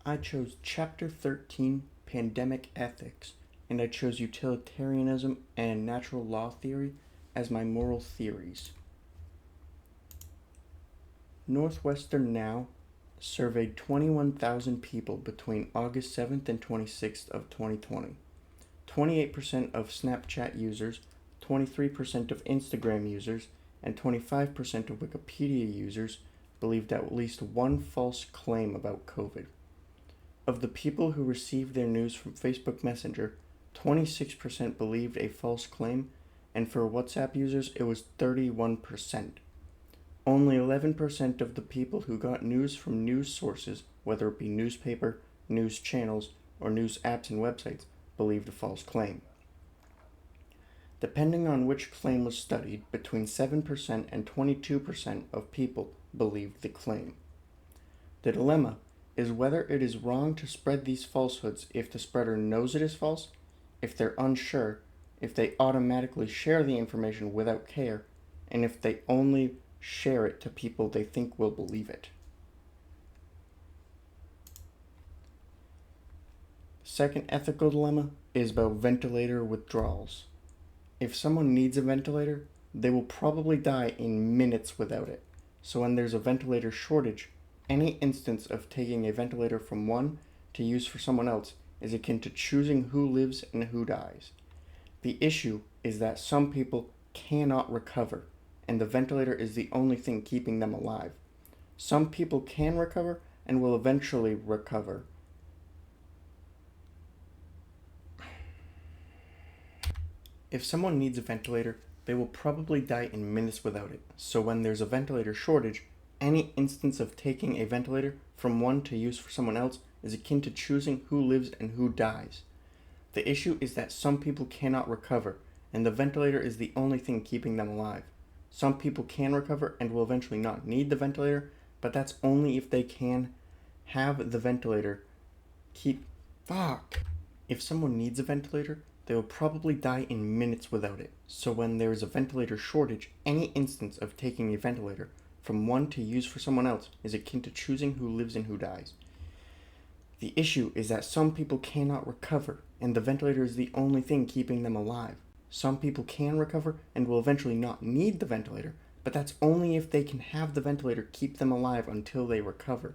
I chose Chapter 13, Pandemic Ethics, and I chose utilitarianism and natural law theory as my moral theories. Northwestern Now surveyed 21,000 people between August 7th and 26th of 2020. 28% of Snapchat users, 23% of Instagram users, and 25% of Wikipedia users believed at least one false claim about COVID. Of the people who received their news from Facebook Messenger, 26% believed a false claim, and for WhatsApp users, it was 31%. Only 11% of the people who got news from news sources, whether it be newspaper, news channels, or news apps and websites, believed a false claim. Depending on which claim was studied, between 7% and 22% of people believed the claim. The dilemma is whether it is wrong to spread these falsehoods if the spreader knows it is false, if they're unsure, if they automatically share the information without care, and if they only share it to people they think will believe it. Second ethical dilemma is about ventilator withdrawals. If someone needs a ventilator, they will probably die in minutes without it. So when there's a ventilator shortage, any instance of taking a ventilator from one to use for someone else is akin to choosing who lives and who dies. The issue is that some people cannot recover, and the ventilator is the only thing keeping them alive. Some people can recover and will eventually recover. If someone needs a ventilator, they will probably die in minutes without it. So when there's a ventilator shortage, any instance of taking a ventilator from one to use for someone else is akin to choosing who lives and who dies. The issue is that some people cannot recover, and the ventilator is the only thing keeping them alive. Some people can recover and will eventually not need the ventilator, but that's only if they can have the ventilator If someone needs a ventilator, they will probably die in minutes without it. So when there is a ventilator shortage, any instance of taking a ventilator from one to use for someone else is akin to choosing who lives and who dies. The issue is that some people cannot recover, and the ventilator is the only thing keeping them alive. Some people can recover and will eventually not need the ventilator, but that's only if they can have the ventilator keep them alive until they recover.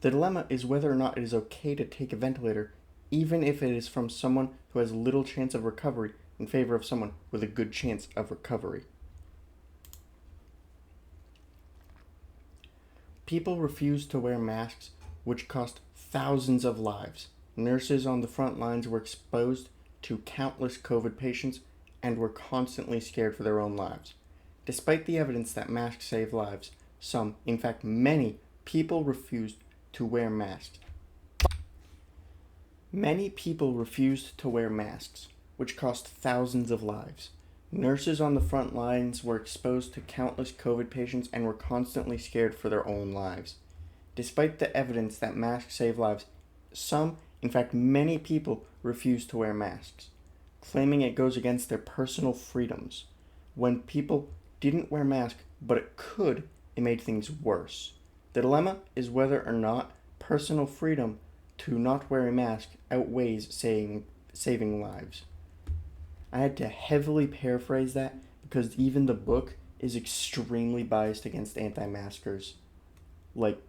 The dilemma is whether or not it is okay to take a ventilator, even if it is from someone who has little chance of recovery in favor of someone with a good chance of recovery. People refused to wear masks, which cost thousands of lives. Nurses on the front lines were exposed to countless COVID patients and were constantly scared for their own lives. Despite the evidence that masks save lives, some, in fact many, people refused to wear masks. Many people refused to wear masks, which cost thousands of lives. Nurses on the front lines were exposed to countless COVID patients and were constantly scared for their own lives. Despite the evidence that masks save lives, some, in fact many people, refused to wear masks, claiming it goes against their personal freedoms. When people didn't wear masks, but it could, it made things worse. The dilemma is whether or not personal freedom to not wear a mask outweighs saving lives. I had to heavily paraphrase that because even the book is extremely biased against anti-maskers. It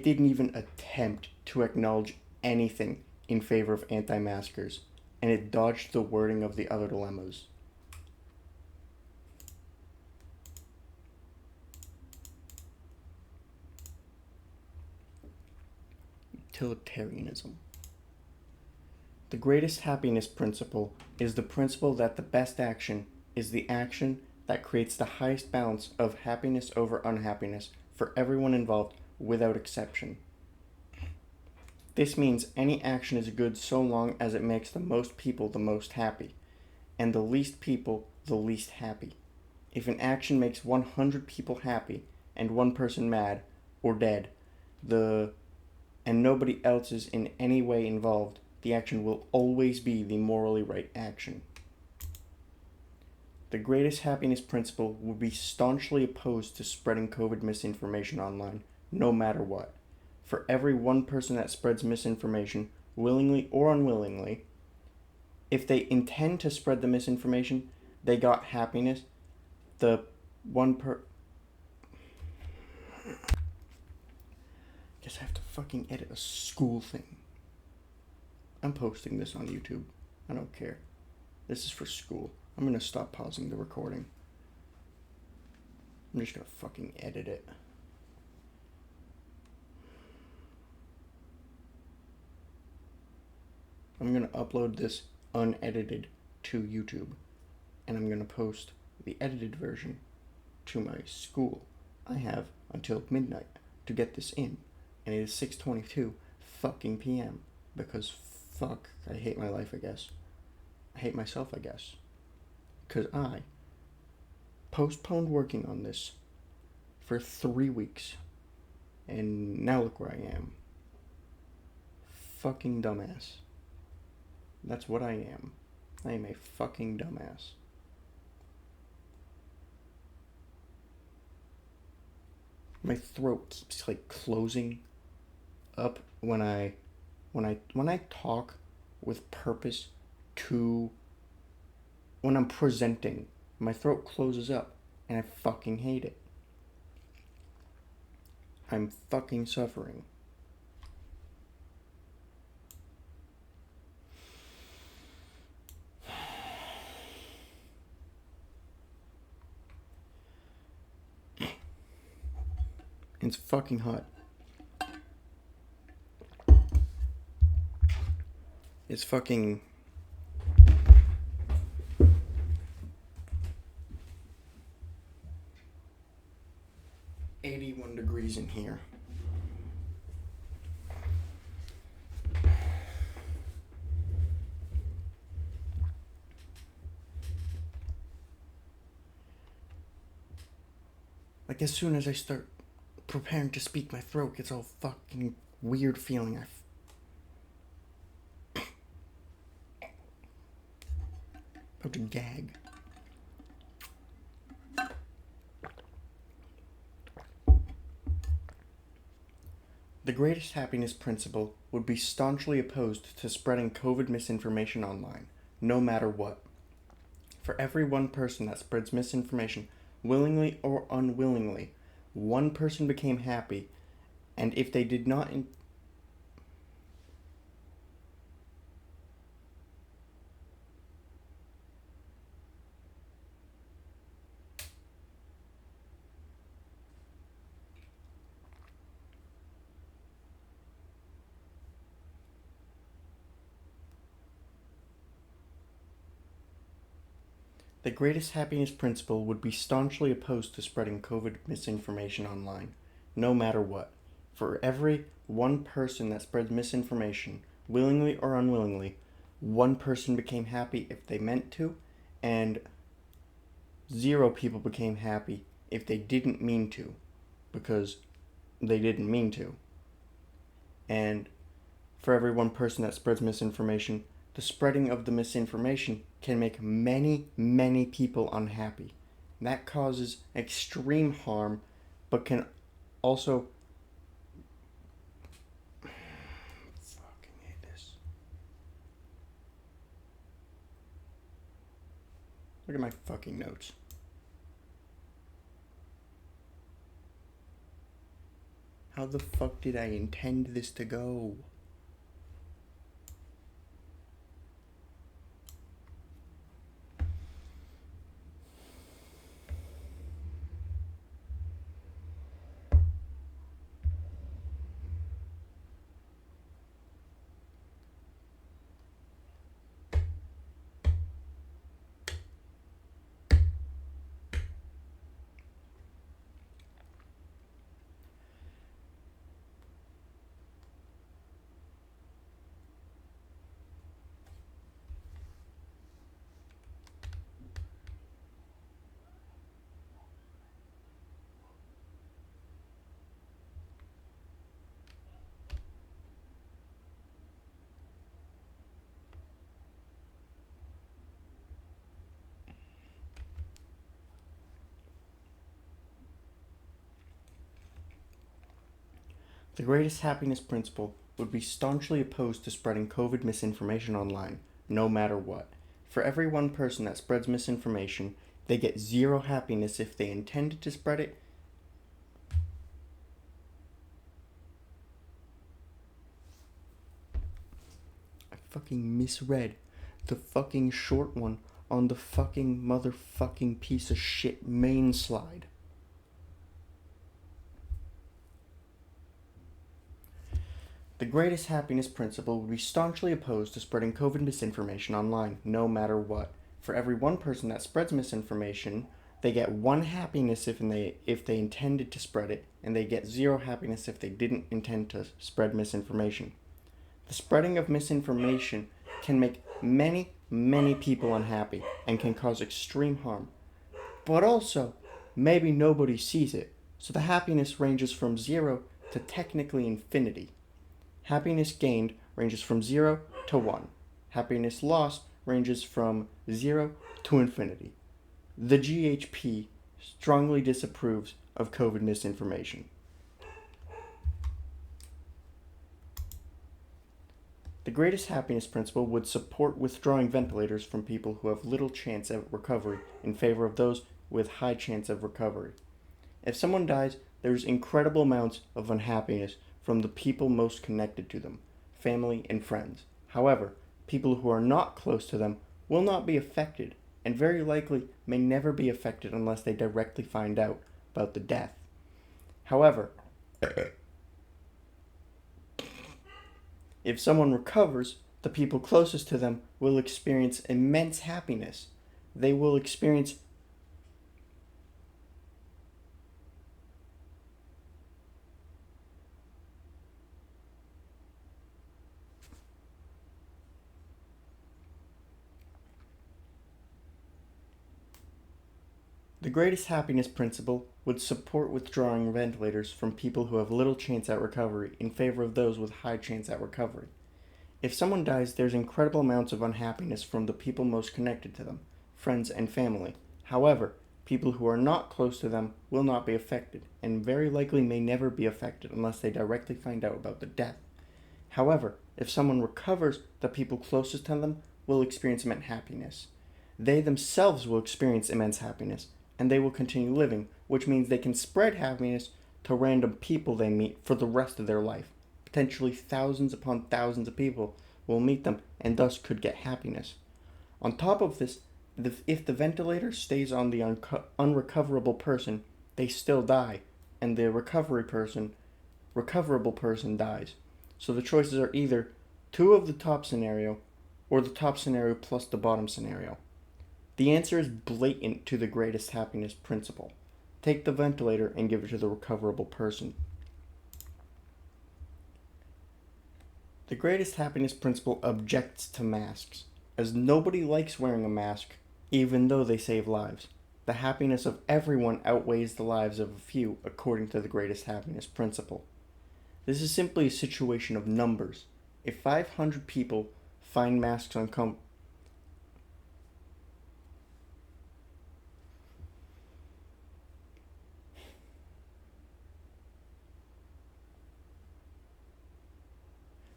didn't even attempt to acknowledge anything in favor of anti-maskers, and it dodged the wording of the other dilemmas. Utilitarianism. The greatest happiness principle is the principle that the best action is the action that creates the highest balance of happiness over unhappiness for everyone involved without exception. This means any action is good so long as it makes the most people the most happy, and the least people the least happy. If an action makes 100 people happy and one person mad or dead, and nobody else is in any way involved, the action will always be the morally right action. The greatest happiness principle would be staunchly opposed to spreading COVID misinformation online, no matter what. For every one person that spreads misinformation, willingly or unwillingly, if they intend to spread the misinformation, they got happiness. The guess I have to fucking edit a school thing. I'm posting this on YouTube. I don't care. This is for school. I'm gonna stop pausing the recording. I'm just gonna fucking edit it. I'm gonna upload this unedited to YouTube, and I'm gonna post the edited version to my school. I have until midnight to get this in, and it is 6:22 fucking p.m. because fuck, I hate my life, I guess. I hate myself, I guess. Because I postponed working on this for 3 weeks, and now look where I am. Fucking dumbass. That's what I am. I am a fucking dumbass. My throat keeps like closing up when I talk with purpose to when I'm presenting. My throat closes up and I fucking hate it. I'm fucking suffering. It's fucking hot. It's fucking 81 degrees in here. Like as soon as I start preparing to speak, my throat gets all fucking weird feeling. About to gag. The greatest happiness principle would be staunchly opposed to spreading COVID misinformation online, no matter what. For every one person that spreads misinformation, willingly or unwillingly, one person became happy, and if they did not The greatest happiness principle would be staunchly opposed to spreading COVID misinformation online, no matter what. For every one person that spreads misinformation, willingly or unwillingly, one person became happy if they meant to, and 0 people became happy if they didn't mean to, because they didn't mean to. And for every one person that spreads misinformation, the spreading of the misinformation can make many, many people unhappy. That causes extreme harm, but can also... fucking hate this. Look at my fucking notes. How the fuck did I intend this to go? The greatest happiness principle would be staunchly opposed to spreading COVID misinformation online, no matter what. For every one person that spreads misinformation, they get zero happiness if they intended to spread it. I fucking misread the fucking short one on the fucking motherfucking piece of shit main slide. The greatest happiness principle would be staunchly opposed to spreading COVID misinformation online, no matter what. For every one person that spreads misinformation, they get one happiness if they intended to spread it, and they get zero happiness if they didn't intend to spread misinformation. The spreading of misinformation can make many, many people unhappy and can cause extreme harm. But also, maybe nobody sees it, so the happiness ranges from 0 to technically infinity. Happiness gained ranges from 0 to 1. Happiness lost ranges from 0 to infinity. The GHP strongly disapproves of COVID misinformation. The greatest happiness principle would support withdrawing ventilators from people who have little chance of recovery in favor of those with high chance of recovery. If someone dies, there's incredible amounts of unhappiness from the people most connected to them, family and friends. However, people who are not close to them will not be affected, and very likely may never be affected unless they directly find out about the death. However, if someone recovers, the people closest to them will experience immense happiness. They will experience The greatest happiness principle would support withdrawing ventilators from people who have little chance at recovery in favor of those with high chance at recovery. If someone dies, there's incredible amounts of unhappiness from the people most connected to them, friends and family. However, people who are not close to them will not be affected, and very likely may never be affected unless they directly find out about the death. However, if someone recovers, the people closest to them will experience immense happiness. They themselves will experience immense happiness, and they will continue living, which means they can spread happiness to random people they meet for the rest of their life. Potentially thousands upon thousands of people will meet them and thus could get happiness. On top of this, if the ventilator stays on the unrecoverable person, they still die, and the recoverable person dies. So the choices are either 2 of the top scenario or the top scenario plus the bottom scenario. The answer is blatant to the greatest happiness principle. Take the ventilator and give it to the recoverable person. The greatest happiness principle objects to masks, as nobody likes wearing a mask, even though they save lives. The happiness of everyone outweighs the lives of a few, according to the greatest happiness principle. This is simply a situation of numbers. If 500 people find masks uncomfortable,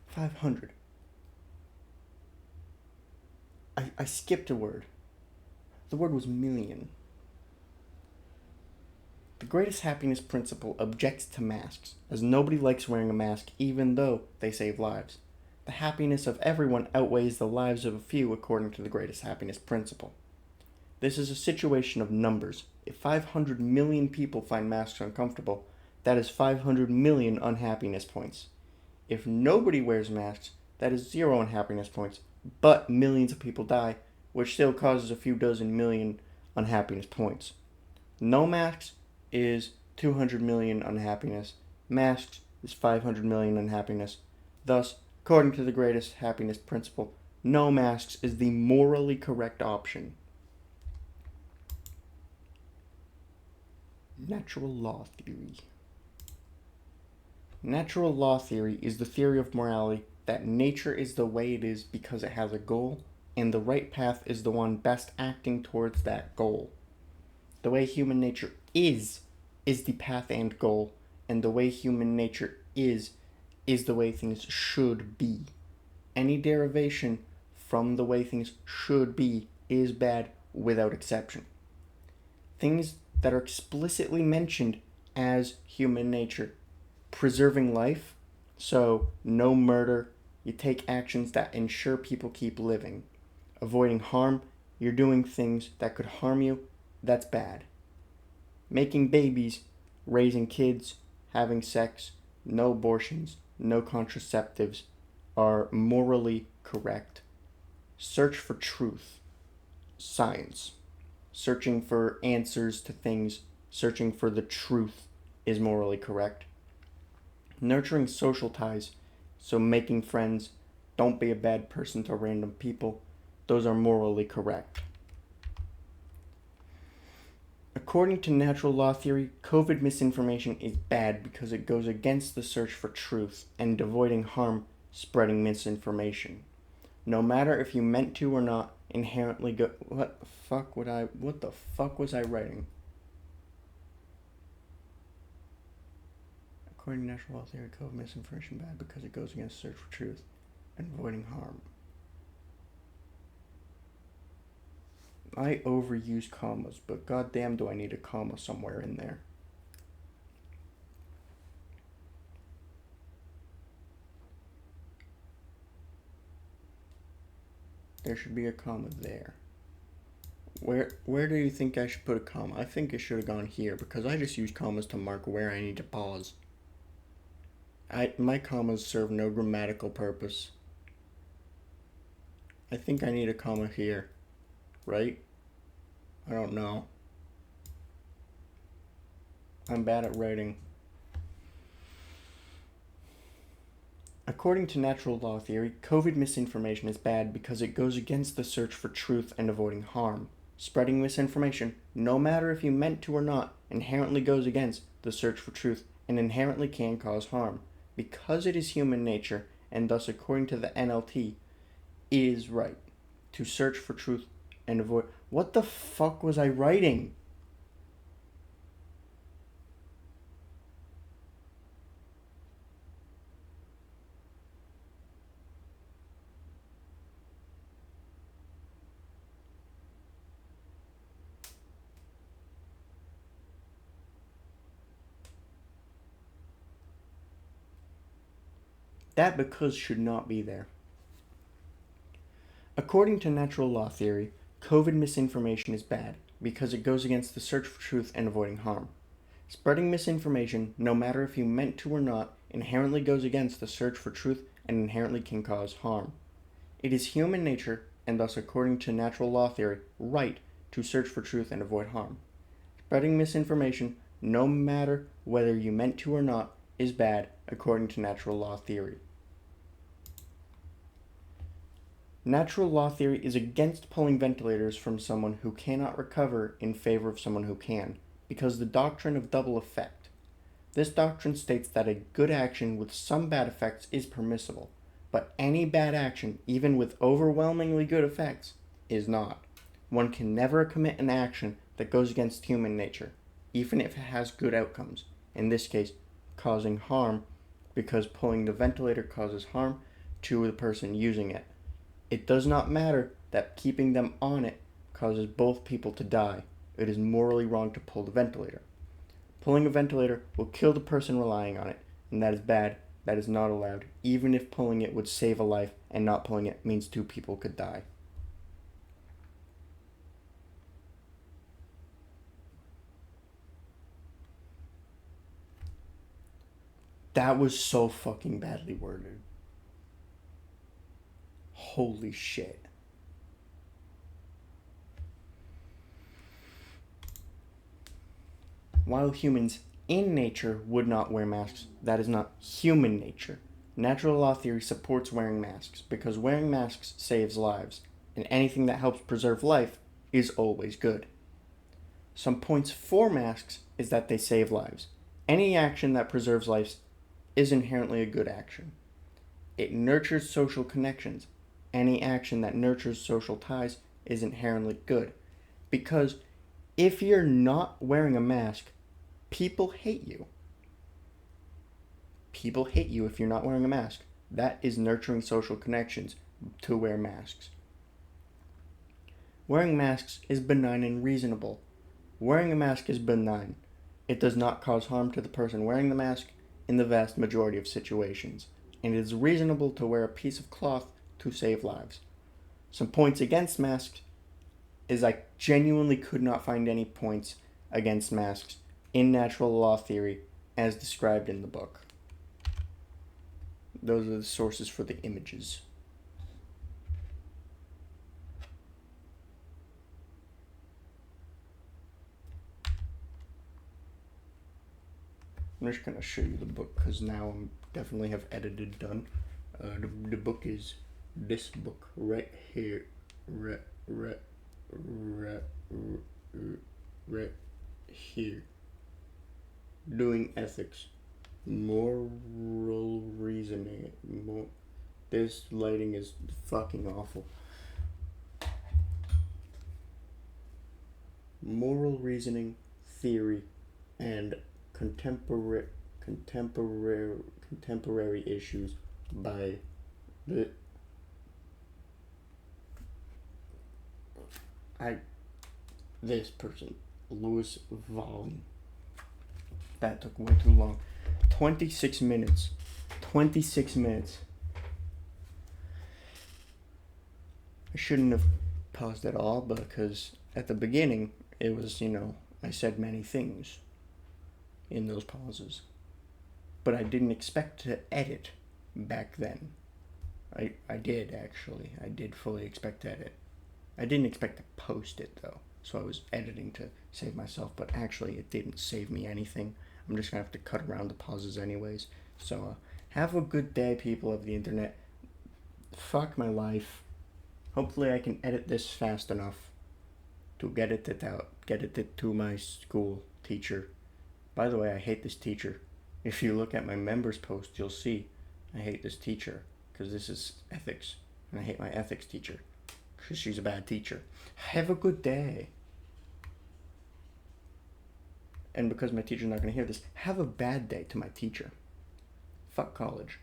500. I skipped a word. The word was million. The greatest happiness principle objects to masks, as nobody likes wearing a mask even though they save lives. The happiness of everyone outweighs the lives of a few according to the greatest happiness principle. This is a situation of numbers. If 500 million people find masks uncomfortable, that is 500 million unhappiness points. If nobody wears masks, that is 0 unhappiness points, but millions of people die, which still causes a few dozen million unhappiness points. No masks is 200 million unhappiness. Masks is 500 million unhappiness. Thus, according to the greatest happiness principle, no masks is the morally correct option. Natural law theory. Natural law theory is the theory of morality that nature is the way it is because it has a goal, and the right path is the one best acting towards that goal. The way human nature is the path and goal, and the way human nature is the way things should be. Any derivation from the way things should be is bad without exception. Things that are explicitly mentioned as human nature. Preserving life, so no murder, you take actions that ensure people keep living. Avoiding harm, you're doing things that could harm you, that's bad. Making babies, raising kids, having sex, no abortions, no contraceptives are morally correct. Search for truth, science. Searching for answers to things, searching for the truth is morally correct. Nurturing social ties, so making friends, don't be a bad person to random people, those are morally correct. According to natural law theory, COVID misinformation is bad because it goes against the search for truth and avoiding harm, spreading misinformation. No matter if you meant to or not, inherently go. What the fuck was I writing? According to natural law theory, COVID misinformation bad because it goes against search for truth and avoiding harm. I overuse commas, but goddamn do I need a comma somewhere in there. There should be a comma there. Where do you think I should put a comma? I think it should have gone here because I just use commas to mark where I need to pause. My commas serve no grammatical purpose. I think I need a comma here, right? I don't know. I'm bad at writing. According to natural law theory, COVID misinformation is bad because it goes against the search for truth and avoiding harm. Spreading misinformation, no matter if you meant to or not, inherently goes against the search for truth and inherently can cause harm. Because it is human nature, and thus according to the NLT, is right to search for truth and avoid... What the fuck was I writing? That because should not be there. According to natural law theory, COVID misinformation is bad because it goes against the search for truth and avoiding harm. Spreading misinformation, no matter if you meant to or not, inherently goes against the search for truth and inherently can cause harm. It is human nature, and thus according to natural law theory, right to search for truth and avoid harm. Spreading misinformation, no matter whether you meant to or not, is bad according to natural law theory. Natural law theory is against pulling ventilators from someone who cannot recover in favor of someone who can, because the doctrine of double effect. This doctrine states that a good action with some bad effects is permissible, but any bad action, even with overwhelmingly good effects, is not. One can never commit an action that goes against human nature, even if it has good outcomes, in this case, causing harm, because pulling the ventilator causes harm to the person using it. It does not matter that keeping them on it causes both people to die. It is morally wrong to pull the ventilator. Pulling a ventilator will kill the person relying on it, and that is bad. That is not allowed, even if pulling it would save a life and not pulling it means two people could die. That was so fucking badly worded. Holy shit. While humans in nature would not wear masks, that is not human nature. Natural law theory supports wearing masks because wearing masks saves lives, and anything that helps preserve life is always good. Some points for masks is that they save lives. Any action that preserves lives is inherently a good action. It nurtures social connections. Any action that nurtures social ties is inherently good. Because if you're not wearing a mask, people hate you. People hate you if you're not wearing a mask. That is nurturing social connections to wear masks. Wearing masks is benign and reasonable. Wearing a mask is benign. It does not cause harm to the person wearing the mask in the vast majority of situations, and it is reasonable to wear a piece of cloth to save lives. Some points against masks is I genuinely could not find any points against masks in natural law theory as described in the book. Those are the sources for the images. I'm just going to show you the book because now I definitely have edited done. The book is this book right here. Right here. Doing ethics. Moral reasoning. This lighting is fucking awful. Moral reasoning, theory, and contemporary issues by this person, Louis Valley. That took way too long. 26 minutes. 26 minutes. I shouldn't have paused at all because at the beginning it was, I said many things in those pauses. But I didn't expect to edit back then. I did, actually. I did fully expect to edit. I didn't expect to post it, though. So I was editing to save myself, but actually it didn't save me anything. I'm just going to have to cut around the pauses anyways. So have a good day, people of the internet. Fuck my life. Hopefully I can edit this fast enough to get it out. Get it to my school teacher. By the way, I hate this teacher. If you look at my members post, you'll see I hate this teacher because this is ethics. And I hate my ethics teacher because she's a bad teacher. Have a good day. And because my teacher's not going to hear this, have a bad day to my teacher. Fuck college.